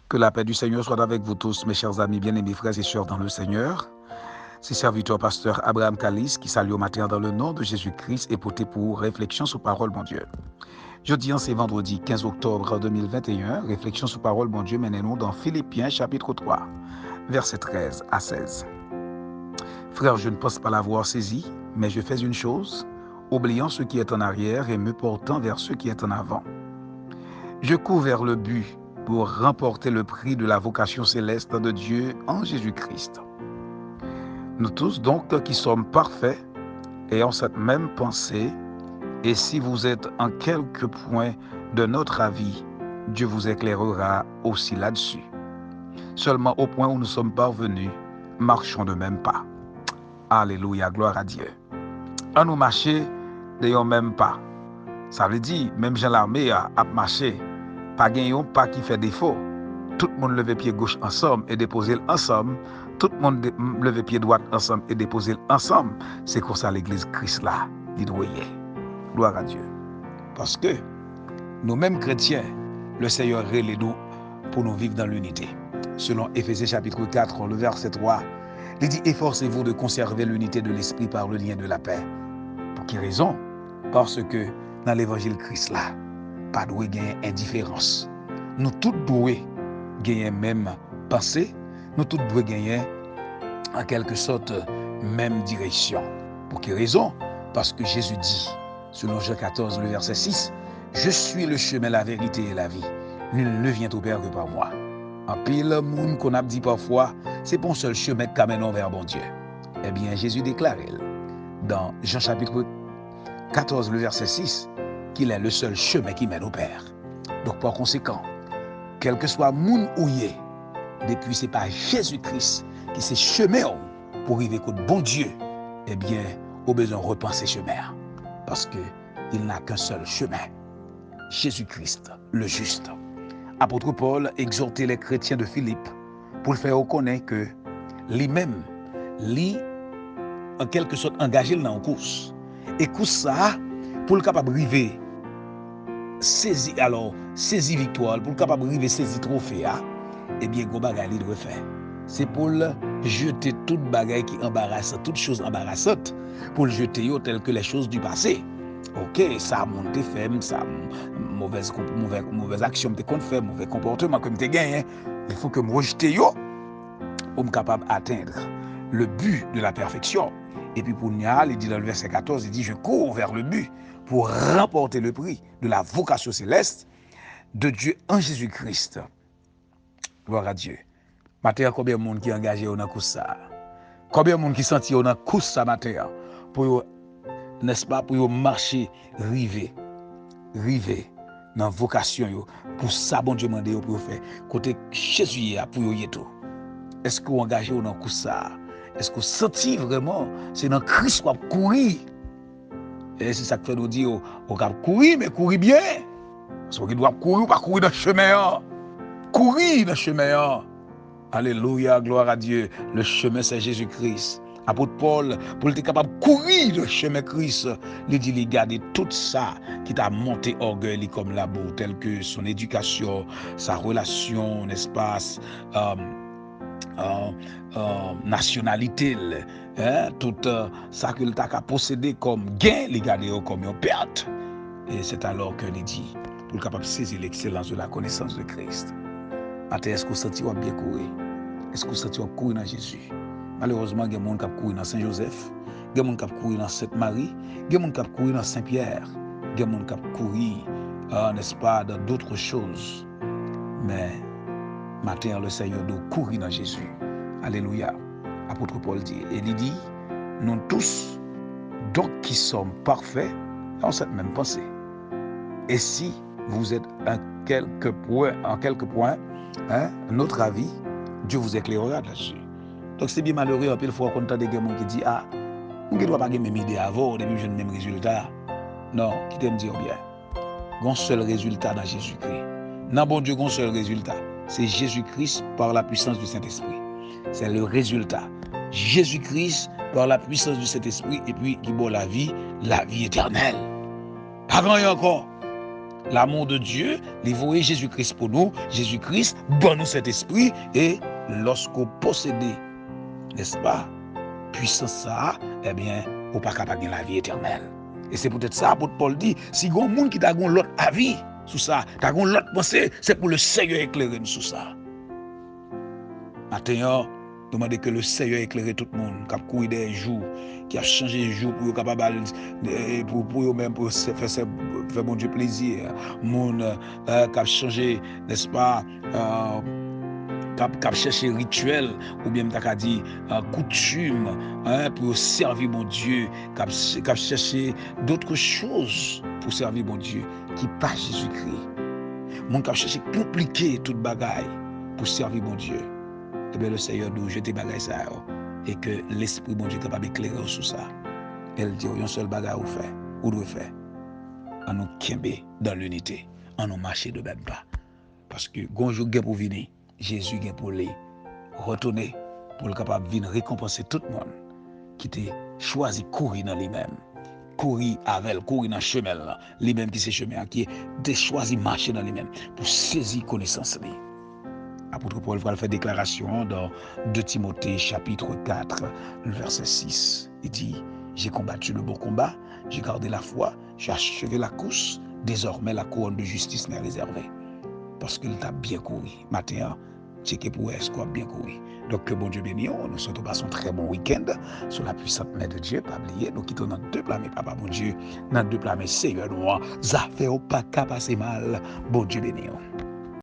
Que la paix du Seigneur soit avec vous tous, mes chers amis, bien-aimés frères et sœurs dans le Seigneur. C'est serviteur pasteur Abraham Kalis qui salue au matin dans le nom de Jésus-Christ et porté pour réflexion sur parole, mon Dieu. Jeudi, c'est vendredi 15 octobre 2021, réflexion sur parole, mon Dieu, menez-nous dans Philippiens chapitre 3, versets 13 à 16. Frère, je ne pense pas l'avoir saisi, mais je fais une chose, oubliant ce qui est en arrière et me portant vers ce qui est en avant. Je cours vers le but pour remporter le prix de la vocation céleste de Dieu en Jésus-Christ. Nous tous donc qui sommes parfaits, ayons cette même pensée, et si vous êtes en quelque point de notre avis, Dieu vous éclairera aussi là-dessus. Seulement au point où nous sommes parvenus, marchons de même pas. Alléluia, gloire à Dieu. En nous marcher, n'ayons même pas. Ça veut dire, même Jean l'armée a marché, pas gagnons pas qui fait défaut. Tout le monde lever pied gauche ensemble et déposer ensemble. Tout le monde lever pied droit ensemble et déposer ensemble. C'est comme ça l'église Christ là, l'hydroyer. Gloire à Dieu. Parce que nous-mêmes chrétiens, le Seigneur relève nous pour nous vivre dans l'unité. Selon Éphésiens chapitre 4, le verset 3, il dit « Efforcez-vous de conserver l'unité de l'esprit par le lien de la paix. » Pour quelle raison? Parce que dans l'évangile Christ là, pas de gagner indifférence. Nous tous devons gagner même pensée, nous tous devons gagner en quelque sorte même direction. Pour quelle raison? Parce que Jésus dit, selon Jean 14, le verset 6, « Je suis le chemin, la vérité et la vie. Nul ne vient au Père que par moi. » En pile, monde qu'on a dit parfois, c'est pour un seul chemin qui mène vers bon Dieu. Eh bien, Jésus déclare dans Jean chapitre 14, le verset 6, qu'il est le seul chemin qui mène au Père. Donc, par conséquent, quel que soit moun ou yé, depuis c'est pas Jésus-Christ qui c'est chemin pour arriver au bon Dieu, eh bien, au besoin de repenser chemin. Parce que il n'a qu'un seul chemin. Jésus-Christ, le juste. Apôtre Paul exhortait les chrétiens de Philippe pour le faire reconnaître que lui-même, en quelque sorte, engagé dans la course. Et course ça, pour le capable arriver saisi victoire, pour le capable arriver saisi trophée, eh bien, go bagay li doit faire. C'est pour le jeter toute bagaille qui embarrasse, toute chose embarrassante, pour le jeter tel que les choses du passé. Ok, ça a monté fait, ça mauvaise action que qu'on fait, mauvais comportement que m'te gagné. Il faut que me rejeter yo pour me capable d'atteindre le but de la perfection. Et puis pour Nial, il dit dans le verset 14, il dit je cours vers le but pour remporter le prix de la vocation céleste de Dieu en Jésus-Christ. Gloire à Dieu. Matin, combien de monde qui est engagé dans la course ça? Combien de monde qui senti dans la course ça matin pour n'est-ce pas, pour marcher, river dans la vocation, pour ça, bon Dieu m'a dit pour faire, côté Jésus, pour y tout. Est-ce que vous engagez dans le ça? Est-ce que vous sentez vraiment, c'est dans Christ qu'on courir? Et c'est ça que fait nous dire, on va courir, mais courir bien. Parce qu'on doit courir, pas courir dans le chemin. Courir dans le chemin. Alléluia, gloire à Dieu. Le chemin, c'est Jésus-Christ. Apôtre Paul, pour être capable de courir le chemin Christ, il dit, garder tout ça qui t'a monté orgueil comme la boue, tel que son éducation, sa relation, n'est-ce pas, nationalité, tout ça que t'a possédé comme gain, il garde comme une perte. Et c'est alors que il dit, pour être capable de saisir l'excellence de la connaissance de Christ. Maintenant, est-ce que vous sentez bien courir? Est-ce que vous sentez courir dans Jésus? Malheureusement, il y a des gens qui courent dans Saint-Joseph, il y a des gens qui courent dans Sainte-Marie, il y a des gens qui courent dans Saint-Pierre, il y a des gens qui courent, n'est-ce pas, dans d'autres choses. Mais maintenant, le Seigneur doit courir dans Jésus. Alléluia. Apôtre Paul dit, et il dit, nous tous, donc qui sommes parfaits, avons cette même pensée. Et si vous êtes en quelque point, notre avis, Dieu vous éclairera là-dessus. Donc c'est bien malheureux, une fois qu'on entend des gens qui disent, ah, on ne doit pas avoir même idée avant, au début, je n'ai même résultat. Non, qui t'aime dire bien. Un seul résultat dans Jésus-Christ. Non, bon Dieu, un seul résultat. C'est Jésus-Christ par la puissance du Saint-Esprit. C'est le résultat. Jésus-Christ par la puissance du Saint-Esprit et puis qui boit la vie éternelle. Pas grand encore. L'amour de Dieu, il voyait Jésus-Christ pour nous, Jésus-Christ, bon nous cet esprit, et lorsqu'on possède, n'est-ce pas, puissance ça, eh bien, on pas capable de la vie éternelle. Et c'est peut-être ça, apôtre Paul dit, si il y a un monde qui a l'autre avis sur ça, qui a l'autre pensée, c'est pour le Seigneur éclairer nous sur ça. Maintenant, demandez que le Seigneur éclaire tout le monde, qui a couru des jours, qui a changé les jours pour capable pour eux-mêmes pour faire mon Dieu plaisir, monde qui a changé, n'est-ce pas, qui a cherché rituel ou bien qui a dit coutume pour servir mon Dieu, qui a cherché d'autres choses pour servir mon Dieu, qui pas Jésus-Christ. Monde qui a cherché compliquer toute bagaille pour servir mon Dieu. Eh bien, le Seigneur nous jette bagaille ça et que l'esprit mon Dieu est capable d'éclairer sur ça. Elle dit, il y a un seul bagaille ou fait, ou doit faire, en nous kembe dans l'unité, en nous marcher de même pas. Parce que quand je viens pour venir, Jésus vient pour les retourner, pour le capable de venir récompenser tout le monde qui t'a choisi courir dans lui-même, courir avec, courir dans le chemin là, lui-même qui c'est chemin qui a choisi marcher dans lui-même pour saisir connaissance lui. Apôtre Paul va faire déclaration dans 2 Timothée chapitre 4, verset 6. Il dit, j'ai combattu le bon combat, j'ai gardé la foi, j'ai achevé la course, désormais la couronne de justice m'est réservée. Parce qu'il t'a bien couru. Matin, checker pour est-ce qu'on a bien couru. Donc que bon Dieu bénisse, nous souhaitons passer un très bon week-end sur la puissante main de Dieu. Pas oublier, nous quittons dans 2 plats, mais papa bon Dieu, dans 2 plats, mais Seigneur, nous, ça fait pas qu'à passer mal. Bon Dieu bénisse.